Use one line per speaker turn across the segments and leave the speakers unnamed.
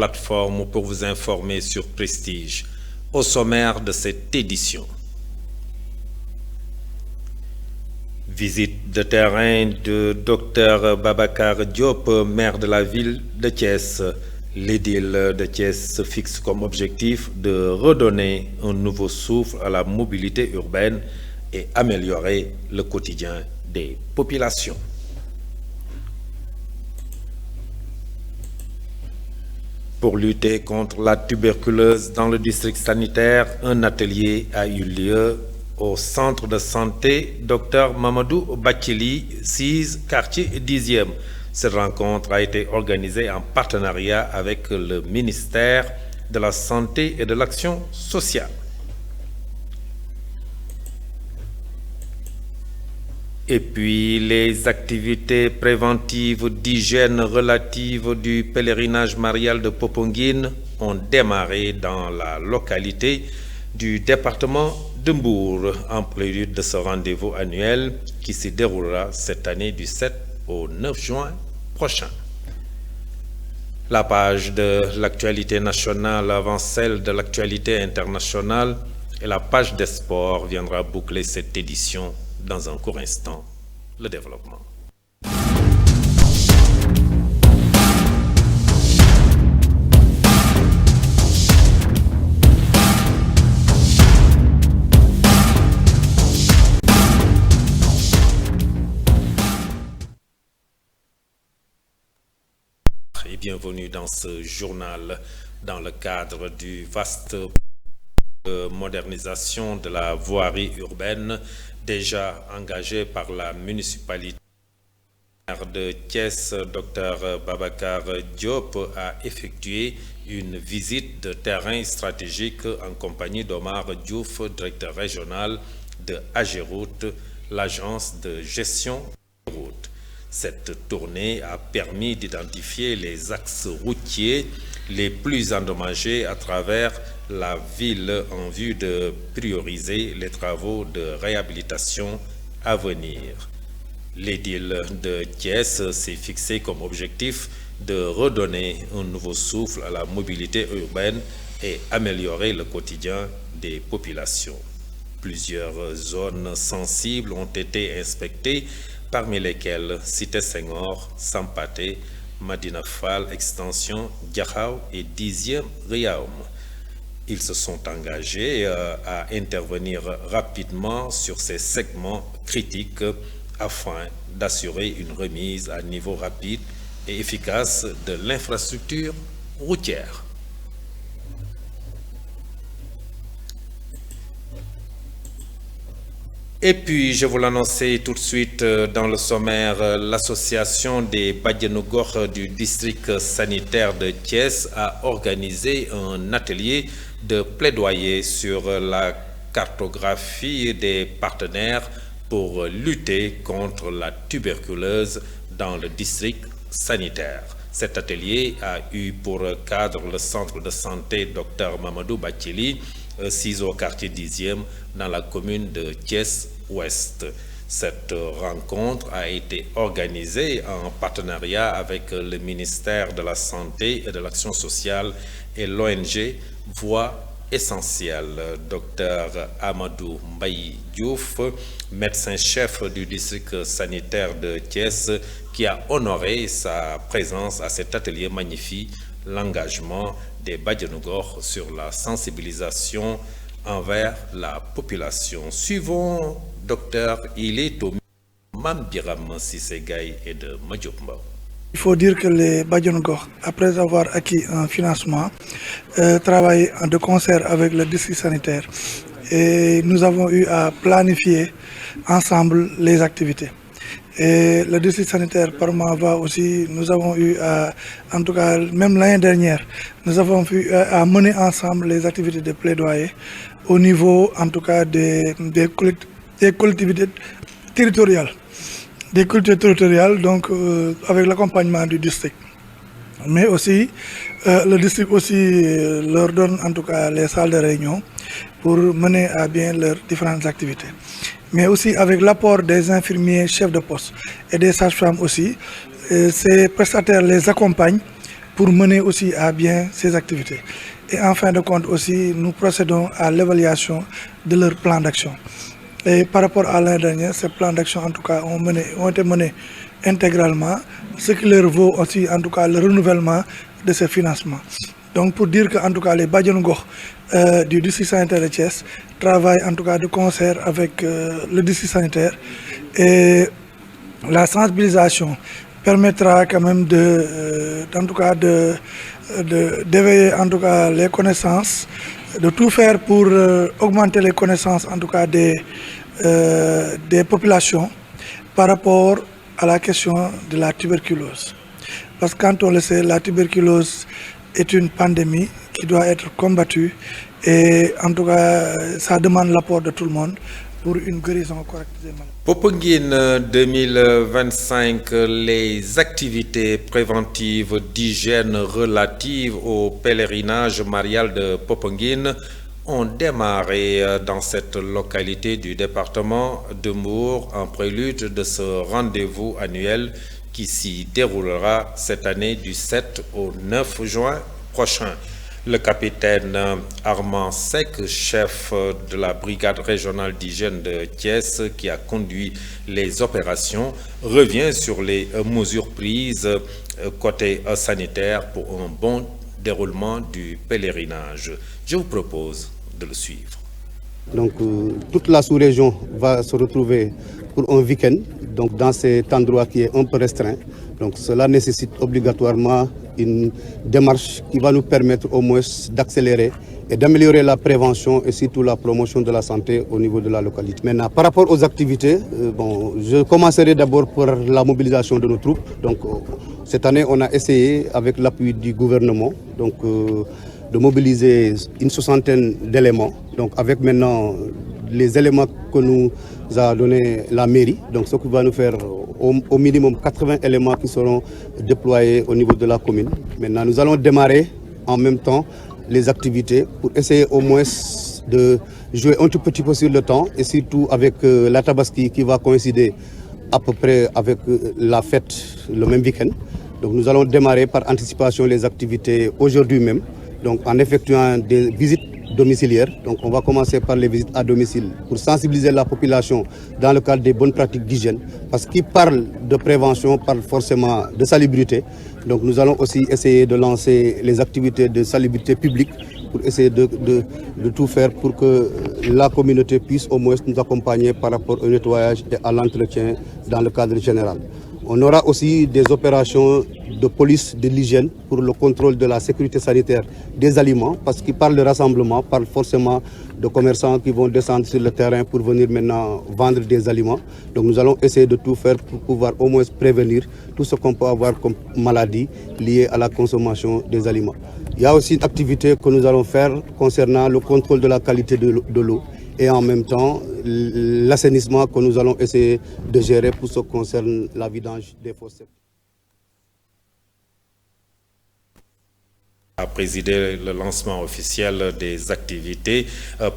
plateforme pour vous informer sur Prestige. Au sommaire de cette édition. Visite de terrain de Dr Babacar Diop, maire de la ville de Thiès. L'édile de Thiès se fixe comme objectif de redonner un nouveau souffle à la mobilité urbaine et améliorer le quotidien des populations. Pour lutter contre la tuberculose dans le district sanitaire, un atelier a eu lieu au centre de santé Dr Mamadou Bathily, 6 quartier 10e. Cette rencontre a été organisée en partenariat avec le ministère de la Santé et de l'Action sociale. Et puis, les activités préventives d'hygiène relatives du pèlerinage marial de Popenguine ont démarré dans la localité du département de Mbour, en prélude de ce rendez-vous annuel qui se déroulera cette année du 7 au 9 juin prochain. La page de l'actualité nationale avant celle de l'actualité internationale et la page des sports viendra boucler cette édition. Dans un court instant, le développement. Et bienvenue dans ce journal dans le cadre du vaste modernisation de la voirie urbaine déjà engagé par la municipalité de Thiès. Dr Babacar Diop a effectué une visite de terrain stratégique en compagnie d'Omar Diouf, directeur régional de AGEROUTE, l'agence de gestion des routes. Cette tournée a permis d'identifier les axes routiers les plus endommagés à travers la ville en vue de prioriser les travaux de réhabilitation à venir. L'édile de Thiès s'est fixé comme objectif de redonner un nouveau souffle à la mobilité urbaine et améliorer le quotidien des populations. Plusieurs zones sensibles ont été inspectées, parmi lesquelles Cité Senghor, Sampaté, Madina Fall, Extension, Diakhao et 10e Riaoum. Ils se sont engagés à intervenir rapidement sur ces segments critiques afin d'assurer une remise à niveau rapide et efficace de l'infrastructure routière. Et puis, je vous l'annonçais tout de suite dans le sommaire, l'association des Badianou Gokh du district sanitaire de Thiès a organisé un atelier de plaidoyer sur la cartographie des partenaires pour lutter contre la tuberculose dans le district sanitaire. Cet atelier a eu pour cadre le centre de santé Dr Mamadou Bathily, 6 au quartier 10e dans la commune de Thiès-Ouest. Cette rencontre a été organisée en partenariat avec le ministère de la Santé et de l'Action sociale et l'ONG Voix essentielle. Dr Amadou Mbaye Diouf, médecin-chef du district sanitaire de Thiès, qui a honoré sa présence à cet atelier, magnifie l'engagement des Badianou Gokh sur la sensibilisation envers la population. Suivons Dr Ileto Mambiram Sissegay et de Madjopmba.
Il faut dire que les Badianou Gokh, après avoir acquis un financement, travaillent de concert avec le district sanitaire et nous avons eu à planifier ensemble les activités. Et le district sanitaire par ma voix aussi, nous avons eu à, en tout cas même l'année dernière, nous avons eu à mener ensemble les activités de plaidoyer au niveau en tout cas des collectivités territoriales. Des cultures territoriales, donc avec l'accompagnement du district. Mais aussi, le district aussi leur donne en tout cas les salles de réunion pour mener à bien leurs différentes activités. Mais aussi avec l'apport des infirmiers chefs de poste et des sages-femmes aussi, ces prestataires les accompagnent pour mener aussi à bien ces activités. Et en fin de compte aussi, nous procédons à l'évaluation de leur plan d'action. Et par rapport à l'année dernière, ces plans d'action en tout cas ont été menés intégralement, ce qui leur vaut aussi en tout cas le renouvellement de ces financements. Donc pour dire qu'en tout cas les Badianu Gox du district sanitaire de Thiès travaillent en tout cas de concert avec le district sanitaire, et la sensibilisation permettra quand même d'éveiller en tout cas les connaissances, de tout faire pour augmenter les connaissances en tout cas des populations par rapport à la question de la tuberculose. Parce que quand on le sait, la tuberculose est une pandémie qui doit être combattue, et en tout cas ça demande l'apport de tout le monde pour une guérison correcte des maladies.
Popenguine 2025, les activités préventives d'hygiène relatives au pèlerinage marial de Popenguine ont démarré dans cette localité du département de Mbour en prélude de ce rendez-vous annuel qui s'y déroulera cette année du 7 au 9 juin prochain. Le capitaine Armand Seck, chef de la brigade régionale d'hygiène de Thiès, qui a conduit les opérations, revient sur les mesures prises côté sanitaire pour un bon déroulement du pèlerinage. Je vous propose de le suivre.
Donc toute la sous-région va se retrouver pour un week-end, donc dans cet endroit qui est un peu restreint. Donc cela nécessite obligatoirement une démarche qui va nous permettre au moins d'accélérer et d'améliorer la prévention et surtout la promotion de la santé au niveau de la localité. Maintenant, par rapport aux activités, je commencerai d'abord par la mobilisation de nos troupes. Donc cette année, on a essayé avec l'appui du gouvernement de mobiliser une 60aine d'éléments. Donc avec maintenant les éléments que nous a donné la mairie, donc ce qui va nous faire au minimum 80 éléments qui seront déployés au niveau de la commune. Maintenant, nous allons démarrer en même temps les activités pour essayer au moins de jouer un tout petit peu sur le temps, et surtout avec la Tabaski qui va coïncider à peu près avec la fête le même week-end. Donc nous allons démarrer par anticipation les activités aujourd'hui même, donc en effectuant des visites domiciliaires. Donc on va commencer par les visites à domicile pour sensibiliser la population dans le cadre des bonnes pratiques d'hygiène, parce qu'il parle de prévention parle forcément de salubrité. Donc nous allons aussi essayer de lancer les activités de salubrité publique pour essayer de tout faire pour que la communauté puisse au moins nous accompagner par rapport au nettoyage et à l'entretien dans le cadre général. On aura aussi des opérations de police de l'hygiène pour le contrôle de la sécurité sanitaire des aliments, parce qu'il parle de rassemblement, parle forcément de commerçants qui vont descendre sur le terrain pour venir maintenant vendre des aliments. Donc nous allons essayer de tout faire pour pouvoir au moins prévenir tout ce qu'on peut avoir comme maladie liée à la consommation des aliments. Il y a aussi une activité que nous allons faire concernant le contrôle de la qualité de l'eau et en même temps l'assainissement que nous allons essayer de gérer pour ce qui concerne la vidange des fosses.
A présidé le lancement officiel des activités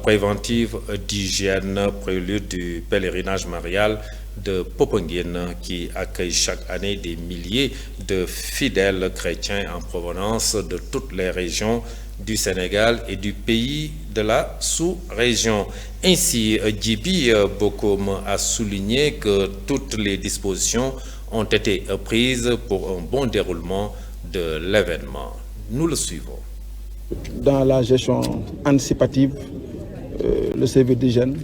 préventives d'hygiène prélude du pèlerinage marial de Popenguine qui accueille chaque année des milliers de fidèles chrétiens en provenance de toutes les régions du Sénégal et du pays de la sous-région. Ainsi, Djibi Bokoum a souligné que toutes les dispositions ont été prises pour un bon déroulement de l'événement. Nous le suivons.
Dans la gestion anticipative, le service d'hygiène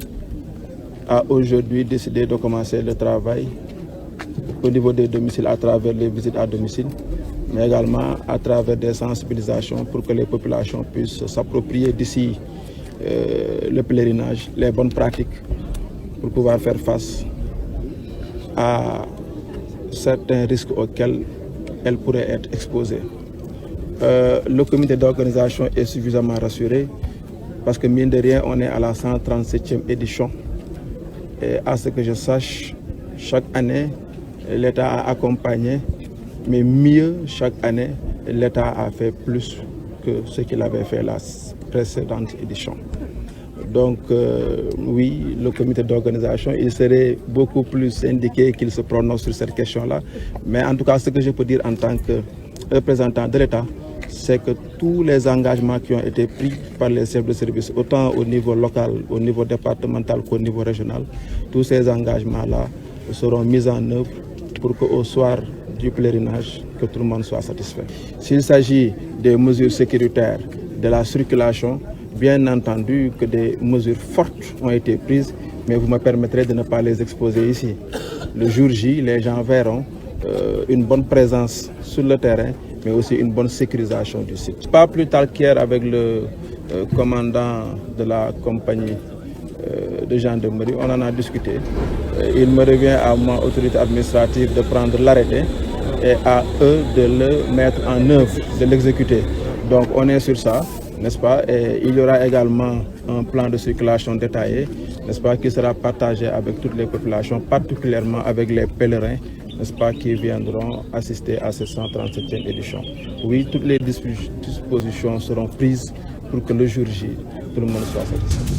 a aujourd'hui décidé de commencer le travail au niveau des domiciles à travers les visites à domicile, mais également à travers des sensibilisations pour que les populations puissent s'approprier d'ici le pèlerinage, les bonnes pratiques pour pouvoir faire face à certains risques auxquels elles pourraient être exposées. Le comité d'organisation est suffisamment rassuré parce que mine de rien, on est à la 137e édition. Et à ce que je sache, chaque année, l'État a accompagné, mais mieux, chaque année, l'État a fait plus que ce qu'il avait fait la précédente édition. Donc oui, le comité d'organisation, il serait beaucoup plus indiqué qu'il se prononce sur cette question-là. Mais en tout cas, ce que je peux dire en tant que représentant de l'État, c'est que tous les engagements qui ont été pris par les chefs de service, autant au niveau local, au niveau départemental qu'au niveau régional, tous ces engagements-là seront mis en œuvre pour qu'au soir du pèlerinage, que tout le monde soit satisfait. S'il s'agit des mesures sécuritaires, de la circulation, bien entendu que des mesures fortes ont été prises, mais vous me permettrez de ne pas les exposer ici. Le jour J, les gens verront une bonne présence sur le terrain, mais aussi une bonne sécurisation du site. Pas plus tard qu'hier avec le commandant de la compagnie de gendarmerie, on en a discuté. Il me revient à moi, autorité administrative, de prendre l'arrêté et à eux de le mettre en œuvre, de l'exécuter. Donc on est sur ça, n'est-ce pas? Et il y aura également un plan de circulation détaillé, n'est-ce pas, qui sera partagé avec toutes les populations, particulièrement avec les pèlerins, n'est-ce pas, qui viendront assister à cette 137e édition. Oui, toutes les dispositions seront prises pour que le jour J, tout le monde soit satisfait.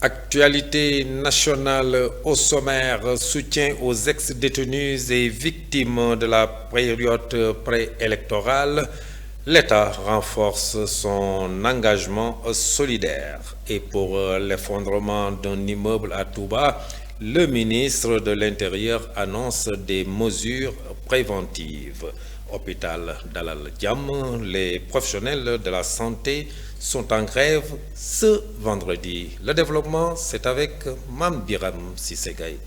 Actualité nationale au sommaire, soutien aux ex-détenus et victimes de la période préélectorale. L'État renforce son engagement solidaire. Et pour l'effondrement d'un immeuble à Touba, le ministre de l'Intérieur annonce des mesures préventives. Hôpital Dalal Jamm, les professionnels de la santé sont en grève ce vendredi. Le développement, c'est avec Mam Biram Sissegay.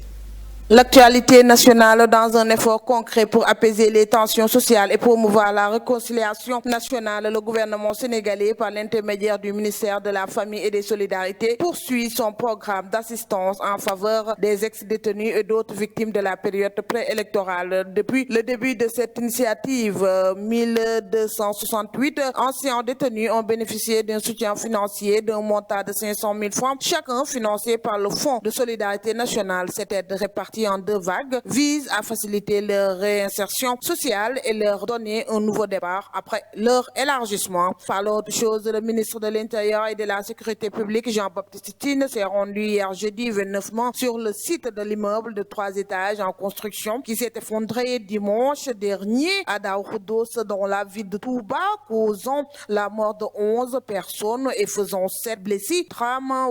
L'actualité nationale dans un effort concret pour apaiser les tensions sociales et promouvoir la réconciliation nationale, le gouvernement sénégalais, par l'intermédiaire du ministère de la Famille et des Solidarités, poursuit son programme d'assistance en faveur des ex-détenus et d'autres victimes de la période préélectorale. Depuis le début de cette initiative, 1268 anciens détenus ont bénéficié d'un soutien financier d'un montant de 500 000 francs, chacun financé par le Fonds de solidarité nationale. Cette aide répartie en 2 vagues vise à faciliter leur réinsertion sociale et leur donner un nouveau départ après leur élargissement. Par l'autre chose, le ministre de l'Intérieur et de la Sécurité publique, Jean-Baptiste Tine, s'est rendu hier jeudi 29 mars sur le site de l'immeuble de 3 étages en construction qui s'est effondré dimanche dernier à Daoukhoudos dans la ville de Touba, causant la mort de 11 personnes et faisant 7 blessés.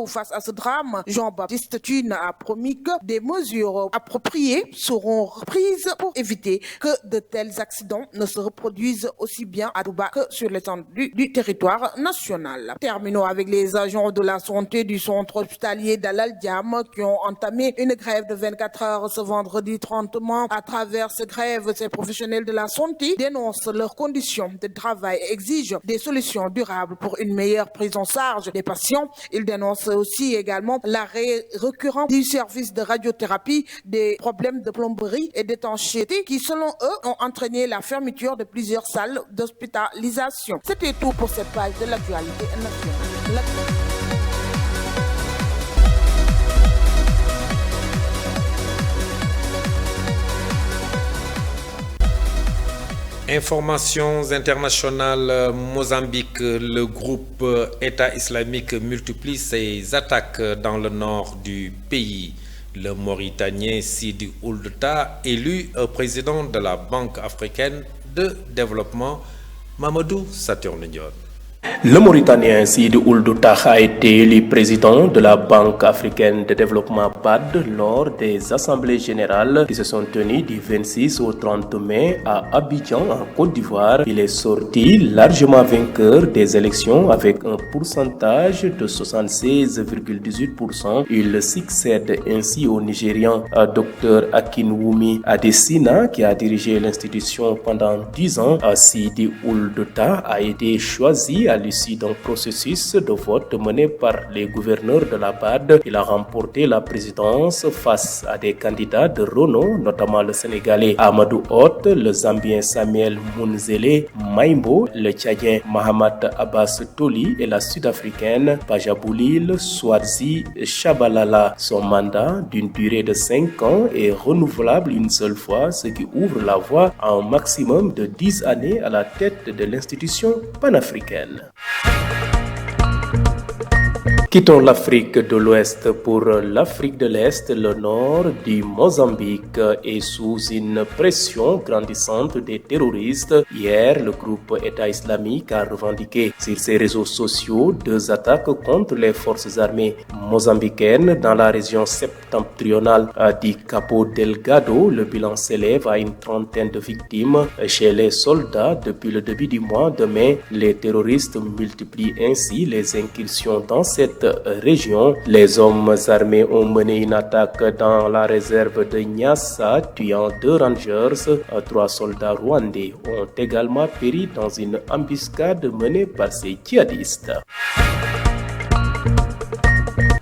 Face à ce drame, Jean-Baptiste Tine a promis que des mesures appropriées seront prises pour éviter que de tels accidents ne se reproduisent aussi bien à Touba que sur l'étendue du territoire national. Terminons avec les agents de la santé du centre hospitalier Dalal Jamm qui ont entamé une grève de 24 heures ce vendredi 30 mars. À travers cette grève, ces professionnels de la santé dénoncent leurs conditions de travail et exigent des solutions durables pour une meilleure prise en charge des patients. Ils dénoncent aussi également l'arrêt récurrent du service de radiothérapie, des problèmes de plomberie et d'étanchéité qui, selon eux, ont entraîné la fermeture de plusieurs salles d'hospitalisation. C'était tout pour cette page de l'actualité nationale.
Informations internationales, Mozambique, le groupe État islamique multiplie ses attaques dans le nord du pays. Le Mauritanien Sidi Ould Tah, élu président de la Banque africaine de développement, Mamadou Saturne Dione.
Le Mauritanien Sidi Ould Tah a été élu président de la Banque africaine de développement BAD lors des assemblées générales qui se sont tenues du 26 au 30 mai à Abidjan en Côte d'Ivoire. Il est sorti largement vainqueur des élections avec un pourcentage de 76,18%. Il succède ainsi au Nigérian Dr Akinwumi Adesina qui a dirigé l'institution pendant 10 ans. Sidi Ould Tah a été choisi à l'issue d'un processus de vote mené par les gouverneurs de la BAD. Il a remporté la présidence face à des candidats de renom, notamment le Sénégalais Amadou Hott, le Zambien Samuel Mounzele Maimbo, le Tchadien Mahamat Abbas Toli et la Sud-Africaine Pajaboulil Swarzi Chabalala. Son mandat, d'une durée de 5 ans, est renouvelable une seule fois, ce qui ouvre la voie à un maximum de 10 années à la tête de l'institution panafricaine. Quittons l'Afrique de l'Ouest pour l'Afrique de l'Est. Le nord du Mozambique est sous une pression grandissante des terroristes. Hier, le groupe État islamique a revendiqué sur ses réseaux sociaux 2 attaques contre les forces armées mozambicaines dans la région septentrionale du Cabo Delgado. Le bilan s'élève à une 30aine de victimes chez les soldats depuis le début du mois de mai. Les terroristes multiplient ainsi les incursions dans cette région. Les hommes armés ont mené une attaque dans la réserve de Nyassa, tuant 2 rangers. 3 soldats rwandais ont également péri dans une embuscade menée par ces djihadistes.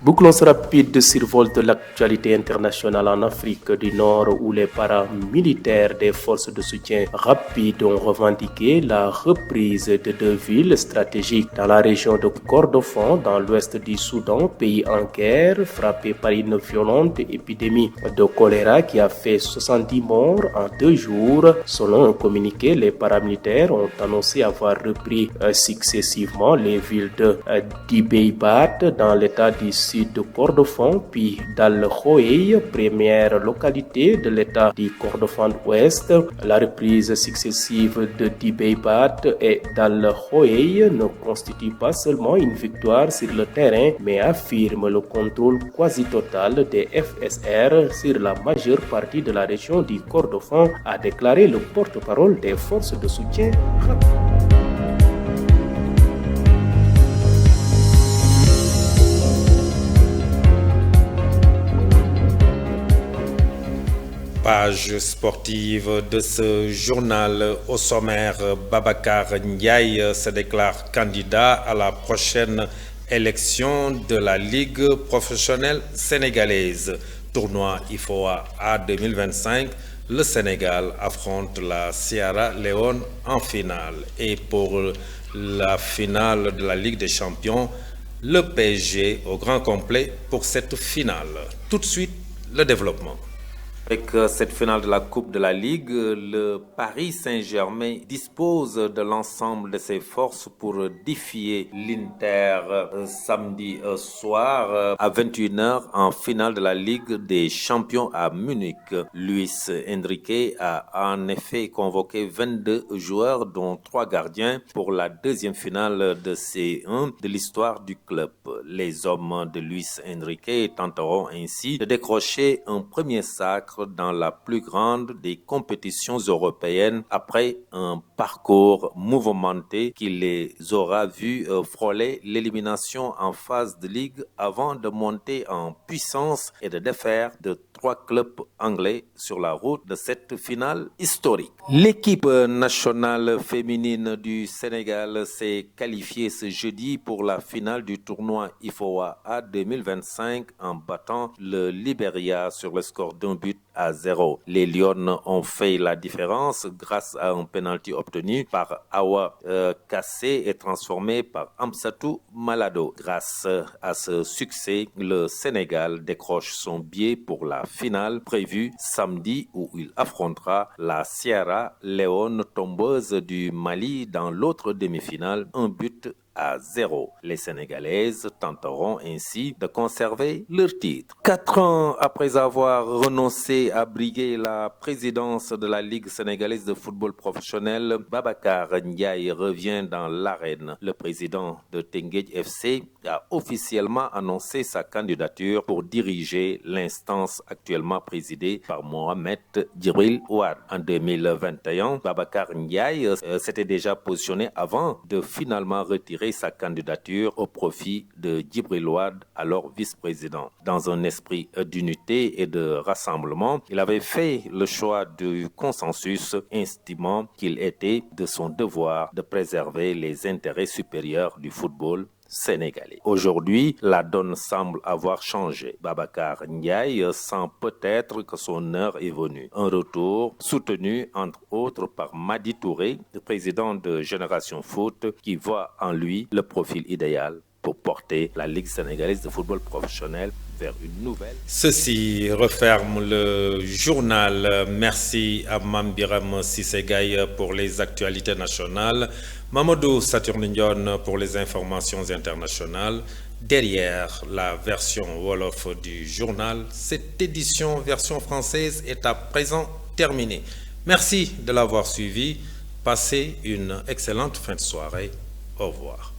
Bouclons ce rapide survol de l'actualité internationale en Afrique du Nord où les paramilitaires des forces de soutien rapide ont revendiqué la reprise de 2 villes stratégiques dans la région de Kordofan, dans l'ouest du Soudan, pays en guerre, frappé par une violente épidémie de choléra qui a fait 70 morts en 2 jours. Selon un communiqué, les paramilitaires ont annoncé avoir repris successivement les villes de Dibeibat dans l'état du sud de Kordofan, puis d'Al-Hoei, première localité de l'état du Kordofan ouest. La reprise successive de Dibeibat et d'Al-Hoei ne constitue pas seulement une victoire sur le terrain, mais affirme le contrôle quasi total des FSR sur la majeure partie de la région du Kordofan, a déclaré le porte-parole des forces de soutien rapide.
Page sportive de ce journal. Au sommaire, Babacar Ndiaye se déclare candidat à la prochaine élection de la Ligue professionnelle sénégalaise. Tournoi IFOA A 2025, le Sénégal affronte la Sierra Leone en finale. Et pour la finale de la Ligue des Champions, le PSG au grand complet pour cette finale. Tout de suite, le développement. Avec cette finale de la Coupe de la Ligue, le Paris Saint-Germain dispose de l'ensemble de ses forces pour défier l'Inter samedi soir à 21h en finale de la Ligue des Champions à Munich. Luis Enrique a en effet convoqué 22 joueurs, dont 3 gardiens, pour la 2e finale de C1 de l'histoire du club. Les hommes de Luis Enrique tenteront ainsi de décrocher un premier sacre dans la plus grande des compétitions européennes après un parcours mouvementé qui les aura vus frôler l'élimination en phase de ligue avant de monter en puissance et de défaire de 3 clubs anglais sur la route de cette finale historique. L'équipe nationale féminine du Sénégal s'est qualifiée ce jeudi pour la finale du tournoi IFOA A 2025 en battant le Libéria sur le score d'1-0. Les Lions ont fait la différence grâce à un penalty obtenu par Awa Kassé et transformé par Amsatou Malado. Grâce à ce succès, le Sénégal décroche son billet pour la finale prévue samedi où il affrontera la Sierra Leone tombeuse du Mali dans l'autre demi-finale, 1-0. Les Sénégalaises tenteront ainsi de conserver leur titre. 4 ans après avoir renoncé à briguer la présidence de la Ligue sénégalaise de football professionnel, Babacar Ndiaye revient dans l'arène. Le président de Teungueth FC a officiellement annoncé sa candidature pour diriger l'instance actuellement présidée par Mohamed Djibril Ouad. En 2021, Babacar Ndiaye s'était déjà positionné avant de finalement retirer sa candidature au profit de Djibril Ouad, alors vice-président. Dans un esprit d'unité et de rassemblement, il avait fait le choix du consensus, estimant qu'il était de son devoir de préserver les intérêts supérieurs du football sénégalais. Aujourd'hui, la donne semble avoir changé. Babacar Ndiaye sent peut-être que son heure est venue. Un retour soutenu entre autres par Madi Touré, le président de Génération Foot, qui voit en lui le profil idéal pour porter la Ligue sénégalaise de football professionnel vers une nouvelle. Ceci referme le journal. Merci à Mambiram Sissegaï pour les actualités nationales, Mamadou Saturnindion pour les informations internationales. derrière la version Wolof du journal. Cette édition version française est à présent terminée. Merci de l'avoir suivi. Passez une excellente fin de soirée. Au revoir.